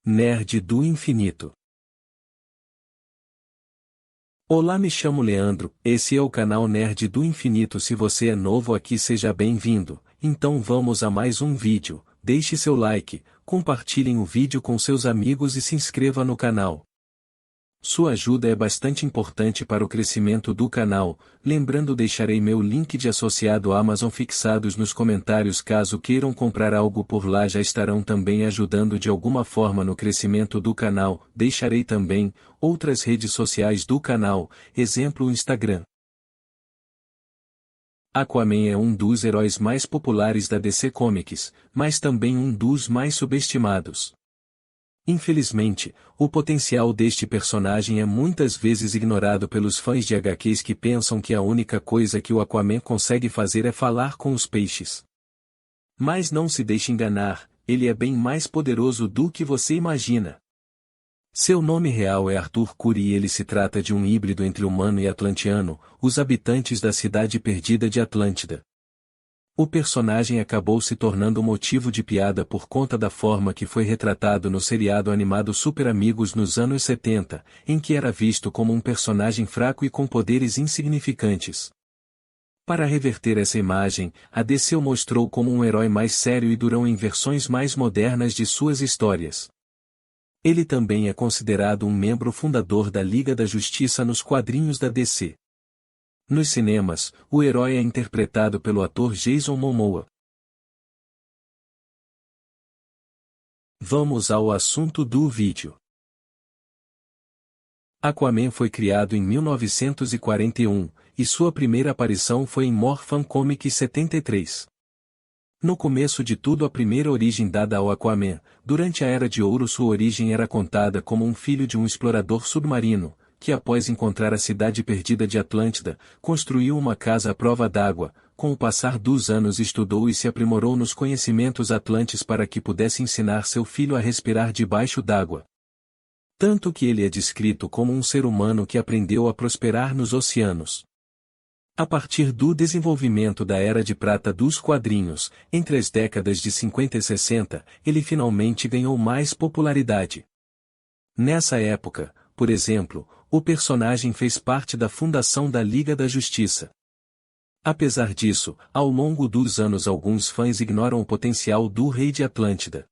Nerd do Infinito. Olá, me chamo Leandro, esse é o canal Nerd do Infinito. Se você é novo aqui, seja bem-vindo. Então vamos a mais um vídeo. Deixe seu like, compartilhem o vídeo com seus amigos e se inscreva no canal. Sua ajuda é bastante importante para o crescimento do canal. Lembrando, deixarei meu link de associado Amazon fixados nos comentários. Caso queiram comprar algo por lá, já estarão também ajudando de alguma forma no crescimento do canal. Deixarei também outras redes sociais do canal, exemplo o Instagram. Aquaman é um dos heróis mais populares da DC Comics, mas também um dos mais subestimados. Infelizmente, o potencial deste personagem é muitas vezes ignorado pelos fãs de HQs que pensam que a única coisa que o Aquaman consegue fazer é falar com os peixes. Mas não se deixe enganar, ele é bem mais poderoso do que você imagina. Seu nome real é Arthur Curry e ele se trata de um híbrido entre humano e atlanteano, os habitantes da cidade perdida de Atlântida. O personagem acabou se tornando motivo de piada por conta da forma que foi retratado no seriado animado Super Amigos nos anos 70, em que era visto como um personagem fraco e com poderes insignificantes. Para reverter essa imagem, a DC o mostrou como um herói mais sério e durão em versões mais modernas de suas histórias. Ele também é considerado um membro fundador da Liga da Justiça nos quadrinhos da DC. Nos cinemas, o herói é interpretado pelo ator Jason Momoa. Vamos ao assunto do vídeo. Aquaman foi criado em 1941, e sua primeira aparição foi em Morphin Comics 73. No começo de tudo, a primeira origem dada ao Aquaman, durante a Era de Ouro, sua origem era contada como um filho de um explorador submarino, que após encontrar a cidade perdida de Atlântida, construiu uma casa à prova d'água. Com o passar dos anos estudou e se aprimorou nos conhecimentos atlantes para que pudesse ensinar seu filho a respirar debaixo d'água. Tanto que ele é descrito como um ser humano que aprendeu a prosperar nos oceanos. A partir do desenvolvimento da Era de Prata dos quadrinhos, entre as décadas de 50 e 60, ele finalmente ganhou mais popularidade. Nessa época, por exemplo, o personagem fez parte da fundação da Liga da Justiça. Apesar disso, ao longo dos anos alguns fãs ignoram o potencial do Rei de Atlântida.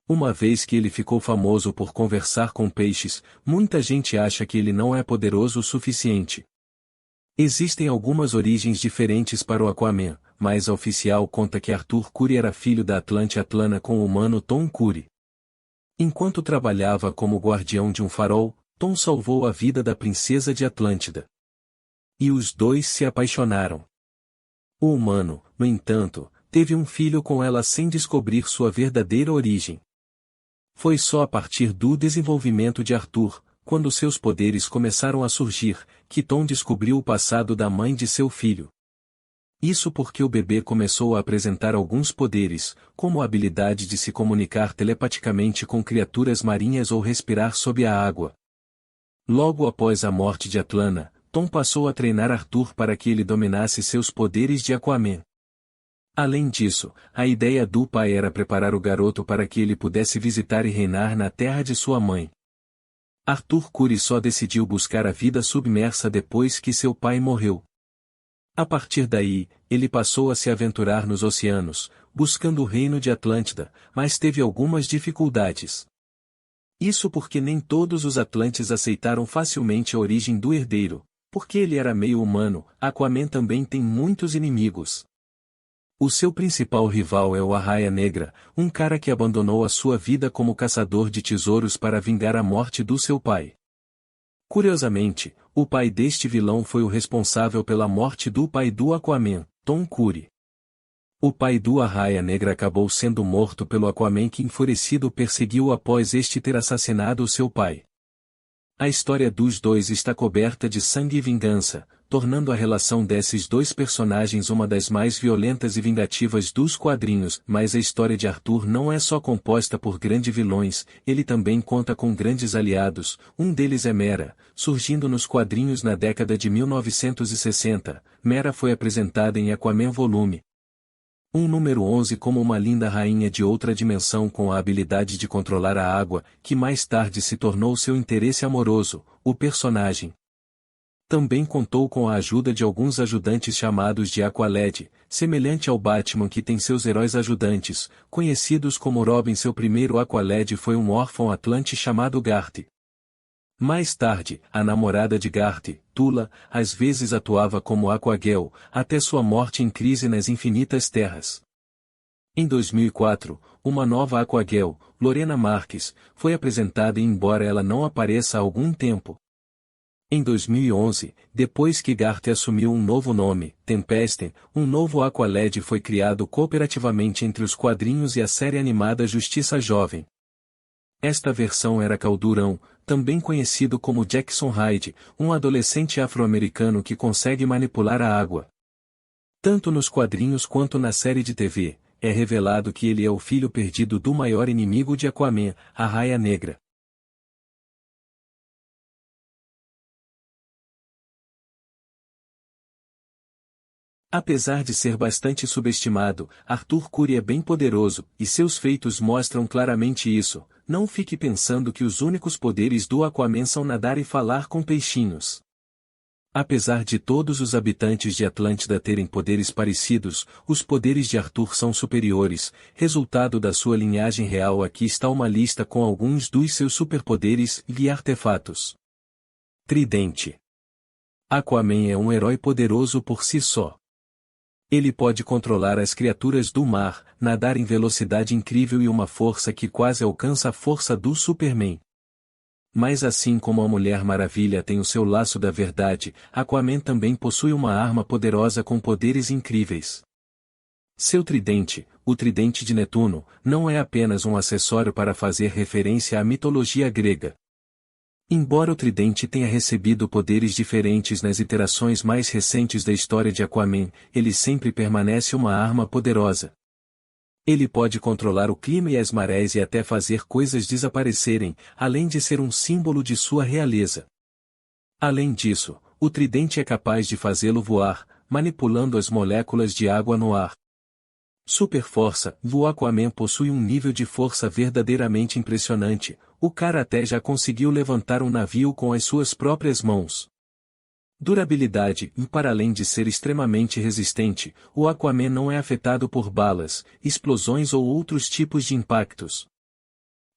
Uma vez que ele ficou famoso por conversar com peixes, muita gente acha que ele não é poderoso o suficiente. Existem algumas origens diferentes para o Aquaman, mas a oficial conta que Arthur Curry era filho da Atlante Atlana com o humano Tom Curry. Enquanto trabalhava como guardião de um farol, Tom salvou a vida da princesa de Atlântida. E os dois se apaixonaram. O humano, no entanto, teve um filho com ela sem descobrir sua verdadeira origem. Foi só a partir do desenvolvimento de Arthur, quando seus poderes começaram a surgir, que Tom descobriu o passado da mãe de seu filho. Isso porque o bebê começou a apresentar alguns poderes, como a habilidade de se comunicar telepaticamente com criaturas marinhas ou respirar sob a água. Logo após a morte de Atlana, Tom passou a treinar Arthur para que ele dominasse seus poderes de Aquaman. Além disso, a ideia do pai era preparar o garoto para que ele pudesse visitar e reinar na terra de sua mãe. Arthur Curry só decidiu buscar a vida submersa depois que seu pai morreu. A partir daí, ele passou a se aventurar nos oceanos, buscando o reino de Atlântida, mas teve algumas dificuldades. Isso porque nem todos os Atlantes aceitaram facilmente a origem do herdeiro, porque ele era meio humano. Aquaman também tem muitos inimigos. O seu principal rival é o Arraia Negra, um cara que abandonou a sua vida como caçador de tesouros para vingar a morte do seu pai. Curiosamente, o pai deste vilão foi o responsável pela morte do pai do Aquaman, Tom Curry. O pai do Arraia Negra acabou sendo morto pelo Aquaman, que enfurecido perseguiu após este ter assassinado o seu pai. A história dos dois está coberta de sangue e vingança, tornando a relação desses dois personagens uma das mais violentas e vingativas dos quadrinhos. Mas a história de Arthur não é só composta por grandes vilões, ele também conta com grandes aliados. Um deles é Mera, surgindo nos quadrinhos na década de 1960. Mera foi apresentada em Aquaman Volume Um número 11 como uma linda rainha de outra dimensão com a habilidade de controlar a água, que mais tarde se tornou seu interesse amoroso, o personagem. Também contou com a ajuda de alguns ajudantes chamados de Aqualad, semelhante ao Batman que tem seus heróis ajudantes, conhecidos como Robin. Seu primeiro Aqualad foi um órfão atlante chamado Garth. Mais tarde, a namorada de Garth, Tula, às vezes atuava como Aquagirl, até sua morte em Crise nas Infinitas Terras. Em 2004, uma nova Aquagirl, Lorena Marques, foi apresentada e embora ela não apareça há algum tempo. Em 2011, depois que Garth assumiu um novo nome, Tempest, um novo Aqualad foi criado cooperativamente entre os quadrinhos e a série animada Justiça Jovem. Esta versão era Kal Durão, também conhecido como Jackson Hyde, um adolescente afro-americano que consegue manipular a água. Tanto nos quadrinhos quanto na série de TV, é revelado que ele é o filho perdido do maior inimigo de Aquaman, a Raia Negra. Apesar de ser bastante subestimado, Arthur Curry é bem poderoso, e seus feitos mostram claramente isso. Não fique pensando que os únicos poderes do Aquaman são nadar e falar com peixinhos. Apesar de todos os habitantes de Atlântida terem poderes parecidos, os poderes de Arthur são superiores. Resultado da sua linhagem real. Aqui está uma lista com alguns dos seus superpoderes e artefatos. Tridente. Aquaman é um herói poderoso por si só. Ele pode controlar as criaturas do mar, nadar em velocidade incrível e uma força que quase alcança a força do Superman. Mas assim como a Mulher Maravilha tem o seu laço da verdade, Aquaman também possui uma arma poderosa com poderes incríveis. Seu tridente, o tridente de Netuno, não é apenas um acessório para fazer referência à mitologia grega. Embora o tridente tenha recebido poderes diferentes nas iterações mais recentes da história de Aquaman, ele sempre permanece uma arma poderosa. Ele pode controlar o clima e as marés e até fazer coisas desaparecerem, além de ser um símbolo de sua realeza. Além disso, o tridente é capaz de fazê-lo voar, manipulando as moléculas de água no ar. Superforça, o Aquaman possui um nível de força verdadeiramente impressionante. O cara até já conseguiu levantar um navio com as suas próprias mãos. Durabilidade, e para além de ser extremamente resistente, o Aquaman não é afetado por balas, explosões ou outros tipos de impactos.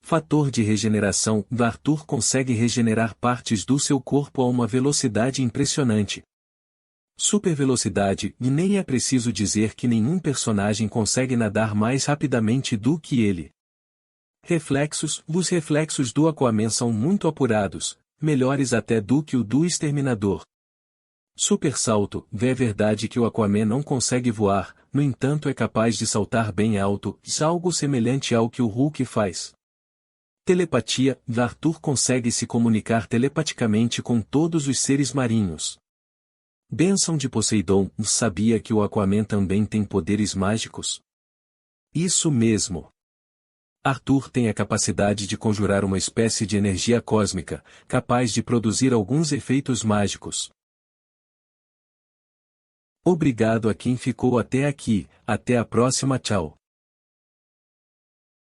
Fator de regeneração, Arthur consegue regenerar partes do seu corpo a uma velocidade impressionante. Supervelocidade, e nem é preciso dizer que nenhum personagem consegue nadar mais rapidamente do que ele. Reflexos, os reflexos do Aquaman são muito apurados, melhores até do que o do Exterminador. Super salto, é verdade que o Aquaman não consegue voar, no entanto é capaz de saltar bem alto, algo semelhante ao que o Hulk faz. Telepatia, Arthur consegue se comunicar telepaticamente com todos os seres marinhos. Bênção de Poseidon, sabia que o Aquaman também tem poderes mágicos? Isso mesmo. Arthur tem a capacidade de conjurar uma espécie de energia cósmica, capaz de produzir alguns efeitos mágicos. Obrigado a quem ficou até aqui, até a próxima, tchau.